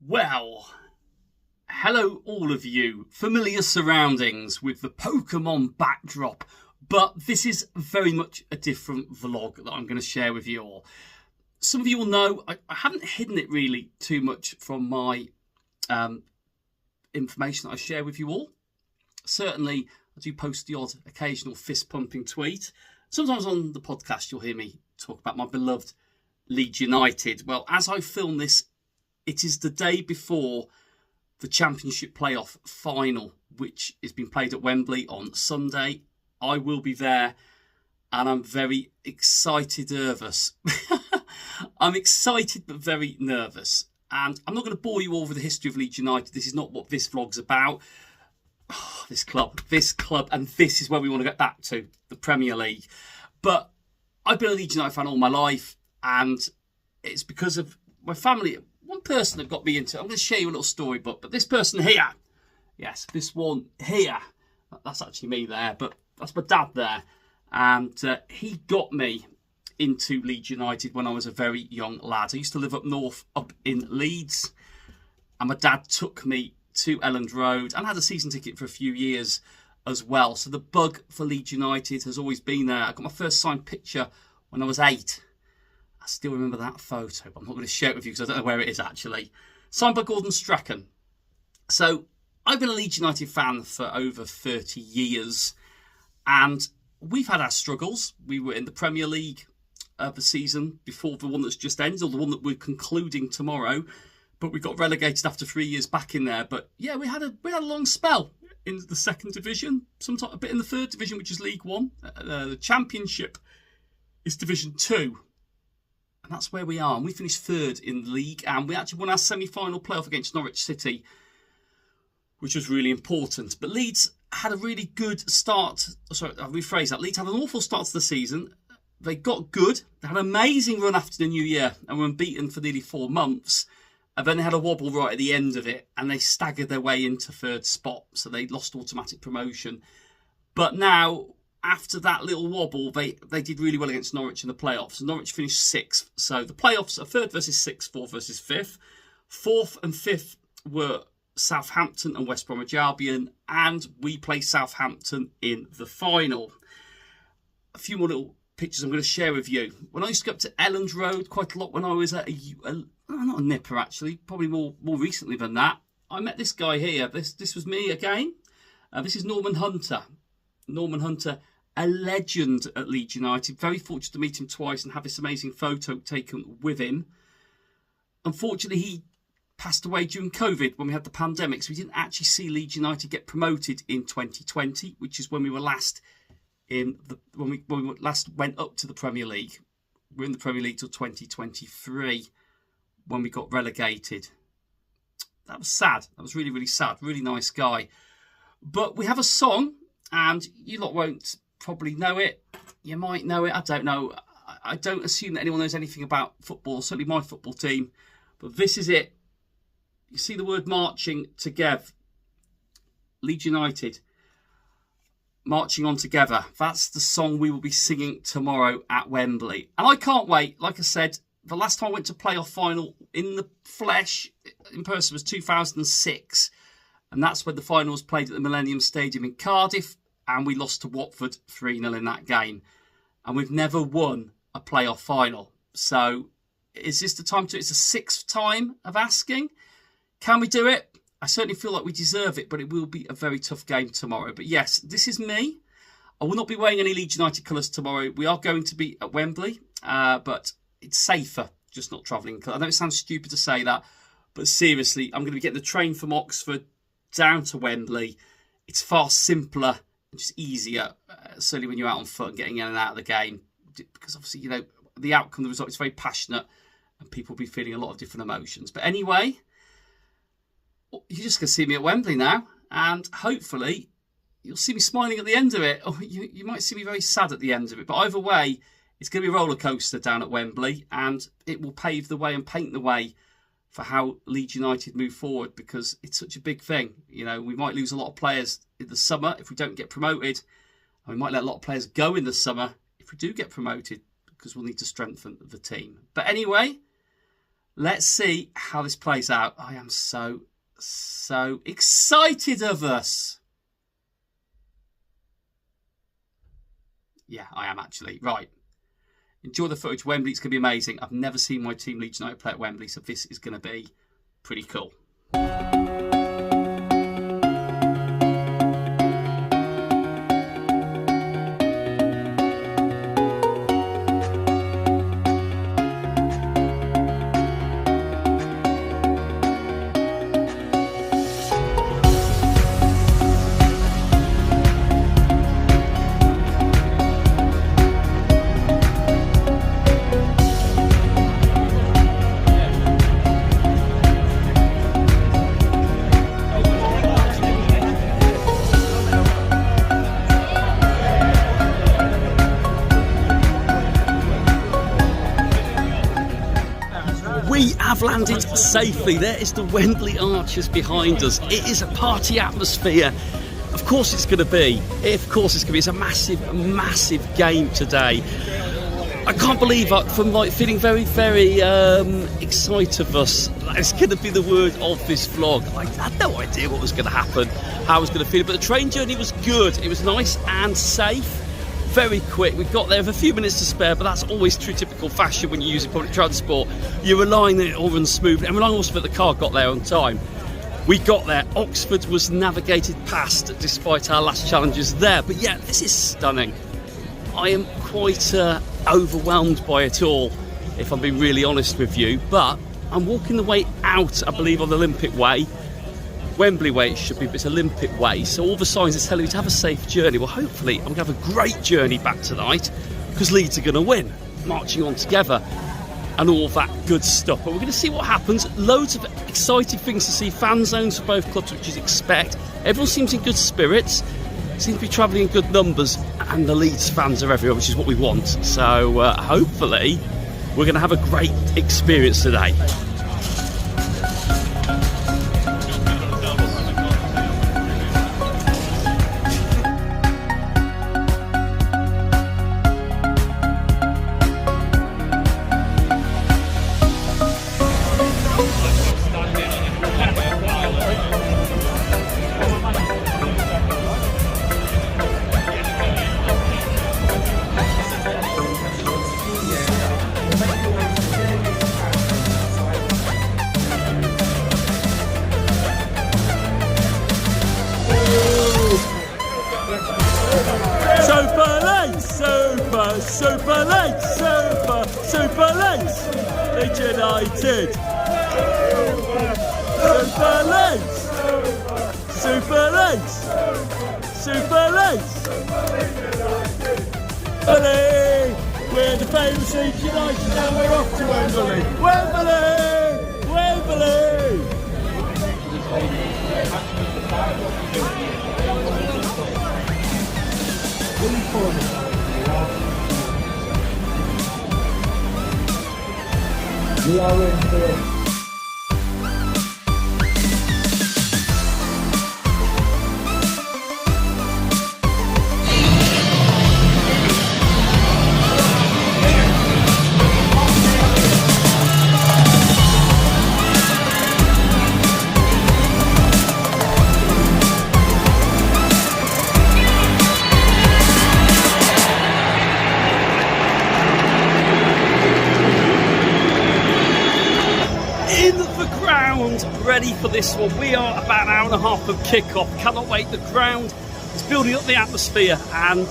Well, hello all of you. Familiar surroundings with the Pokemon backdrop, but this is very much a different vlog that I'm going to share with you all. Some of you will know I haven't hidden it really too much from my information that I share with you all. Certainly, I do post the odd occasional fist-pumping tweet. Sometimes on the podcast you'll hear me talk about my beloved Leeds United. Well, as I film this, it is the day before the Championship playoff final, which is being played at Wembley on Sunday. I will be there, and I'm very excited, nervous. I'm excited but very nervous. And I'm not going to bore you all with the history of Leeds United. This is not what this vlog's about. Oh, this club, and this is where we want to get back to, the Premier League. But I've been a Leeds United fan all my life, and it's because of my family. One person that got me into it. I'm going to share you a little storybook, but this person here, yes, this one here, that's actually me there, but that's my dad there. And he got me into Leeds United when I was a very young lad. I used to live up north, up in Leeds, and my dad took me to Elland Road and had a season ticket for a few years as well. So the bug for Leeds United has always been there. I got my first signed picture when I was 8. I still remember that photo, but I'm not going to share it with you because I don't know where it is actually. Signed by Gordon Strachan. So I've been a Leeds United fan for over 30 years, and we've had our struggles. We were in the Premier League the season before the one that's just ended, or the one that we're concluding tomorrow, but we got relegated after 3 years back in there. But yeah, we had a long spell in the second division, sometimes a bit in the third division, which is League One. The Championship is Division 2. And that's where we are. And we finished third in the league. And we actually won our semi-final playoff against Norwich City, which was really important. But Leeds had a really good start. Sorry, I'll rephrase that. Leeds had an awful start to the season. They got good. They had an amazing run after the new year and were unbeaten for nearly 4 months. And then they had a wobble right at the end of it. And they staggered their way into third spot. So they lost automatic promotion. But now, after that little wobble, they did really well against Norwich in the playoffs. Norwich finished 6th. So the playoffs are 3rd versus 6th, 4th versus 5th. 4th and 5th were Southampton and West Bromwich Albion. And we play Southampton in the final. A few more little pictures I'm going to share with you. When I used to go up to Elland Road quite a lot when I was not a nipper actually, probably more recently than that, I met this guy here. This was me again. This is Norman Hunter. Norman Hunter, a legend at Leeds United. Very fortunate to meet him twice and have this amazing photo taken with him. Unfortunately, he passed away during COVID when we had the pandemic, so we didn't actually see Leeds United get promoted in 2020, which is when we were last when we last went up to the Premier League. We're in the Premier League till 2023 when we got relegated. That was sad. That was really, really sad. Really nice guy. But we have a song, and you lot won't probably know it. You might know it. I don't know. I don't assume that anyone knows anything about football, certainly my football team. But this is it. You see the word marching together. Leeds United. Marching on together. That's the song we will be singing tomorrow at Wembley. And I can't wait. Like I said, the last time I went to playoff final in the flesh, in person, was 2006. And that's when the final was played at the Millennium Stadium in Cardiff. And we lost to Watford 3-0 in that game. And we've never won a playoff final. So is this the time to... It's the 6th time of asking. Can we do it? I certainly feel like we deserve it, but it will be a very tough game tomorrow. But yes, this is me. I will not be wearing any Leeds United colours tomorrow. We are going to be at Wembley, but it's safer just not travelling. I know it sounds stupid to say that, but seriously, I'm going to be getting the train from Oxford down to Wembley. It's far simpler and just easier, certainly when you're out on foot and getting in and out of the game. Because obviously, you know, the outcome, the result is very passionate and people will be feeling a lot of different emotions. But anyway, you're just going to see me at Wembley now, and hopefully you'll see me smiling at the end of it, or you might see me very sad at the end of it. But either way, it's going to be a roller coaster down at Wembley, and it will pave the way and paint the way for how Leeds United move forward, because it's such a big thing. You know, we might lose a lot of players in the summer if we don't get promoted, and we might let a lot of players go in the summer if we do get promoted, because we'll need to strengthen the team. But anyway, let's see how this plays out. I am so excited of us. Yeah, I am actually. Right. Enjoy the footage. Wembley, it's going to be amazing. I've never seen my team Leeds United play at Wembley, so this is going to be pretty cool. We have landed safely. There is the Wembley Archers behind us. It is a party atmosphere. Of course it's going to be. It's a massive game today. I can't believe from feeling very excited of us. It's going to be the word of this vlog. I had no idea what was going to happen, how I was going to feel. But the train journey was good. It was nice and safe. Very quick. We got there with a few minutes to spare, but that's always true typical fashion when you're using public transport. You're relying that it all runs smoothly, and relying also that the car got there on time. We got there. Oxford was navigated past despite our last challenges there. But yeah, this is stunning. I am quite overwhelmed by it all, if I'm being really honest with you. But I'm walking the way out, I believe, on the Olympic Way. Wembley Way it should be, but it's Olympic Way, so all the signs are telling you to have a safe journey. Well, hopefully I'm going to have a great journey back tonight, because Leeds are going to win, marching on together and all that good stuff. But we're going to see what happens. Loads of exciting things to see. Fan zones for both clubs, which you'd expect. Everyone seems in good spirits, seems to be travelling in good numbers, and the Leeds fans are everywhere, which is what we want. So hopefully we're going to have a great experience today. Super Leeds United. Super Leeds. Wembley! We're the famous Leeds United and we're off to Wembley. Wembley! We are in for it. Ready for this one. We are about an hour and a half from kick-off. Cannot wait. The ground is building up the atmosphere, and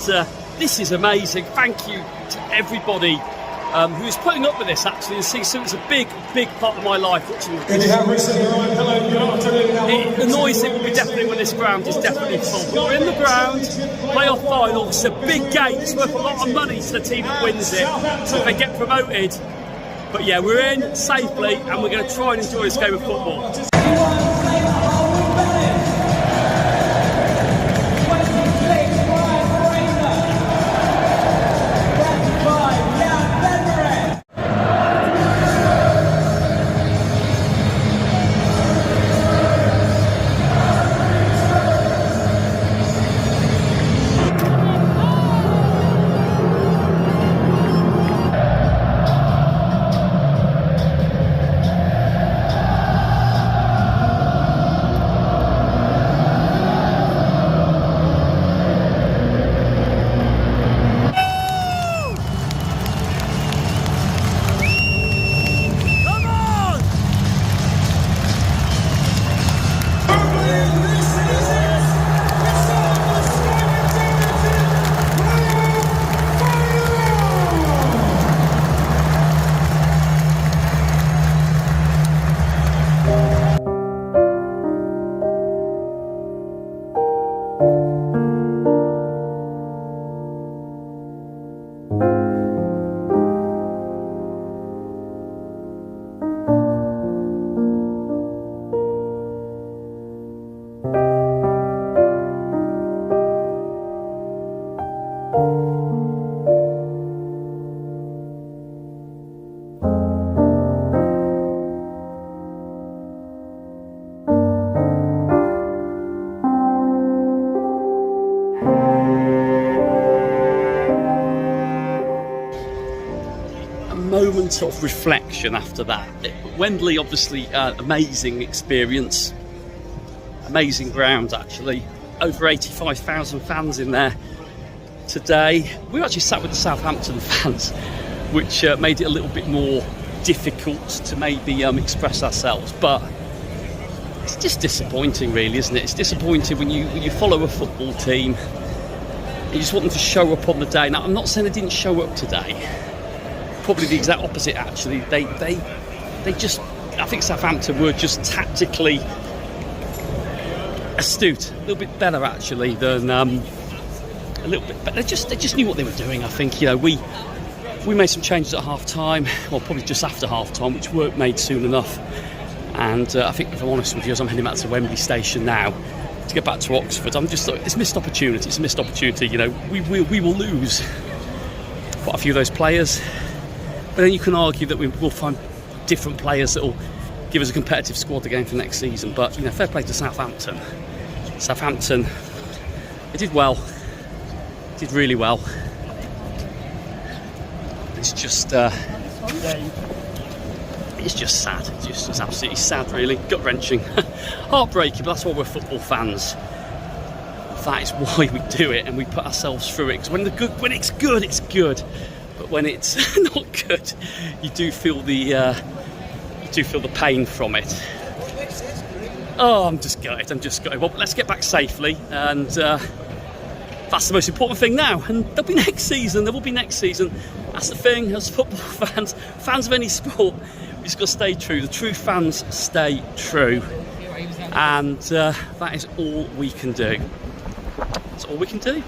this is amazing. Thank you to everybody who is putting up with this, actually, and seeing so it's a big part of my life watching this. It annoys it, but we definitely, when this ground is definitely full. But we're in the ground, playoff final. It's a big game. It's worth a lot of money to the team that wins it, so if they get promoted. But yeah, we're in safely, and we're going to try and enjoy this game of football. on sort of reflection after that. Wembley, obviously, amazing experience, amazing ground actually. Over 85,000 fans in there today. We actually sat with the Southampton fans, which made it a little bit more difficult to maybe express ourselves, but it's just disappointing really, isn't it? It's disappointing when you follow a football team, you just want them to show up on the day. Now, I'm not saying they didn't show up today, probably the exact opposite actually. They just, I think Southampton were just tactically astute, a little bit better actually than a little bit better. They just knew what they were doing. I think, you know, we made some changes at half time, or probably just after half time, which weren't made soon enough. And I think, if I'm honest with you, as I'm heading back to Wembley station now to get back to Oxford, I'm just like, it's a missed opportunity. It's a missed opportunity. You know, we will lose quite a few of those players, but then you can argue that we will find different players that will give us a competitive squad again for next season. But, you know, fair play to Southampton. Southampton, they did well, did really well. It's just sad. It's just absolutely sad, really. Gut-wrenching, heartbreaking. But that's why we're football fans. That is why we do it, and we put ourselves through it. Because when it's good, it's good. But when it's not good, you do feel the pain from it. Oh, I'm just gutted. Well, let's get back safely, and that's the most important thing now. And there'll be next season. There will be next season. That's the thing. As football fans of any sport, we just got to stay true. The true fans stay true, and that is all we can do. That's all we can do.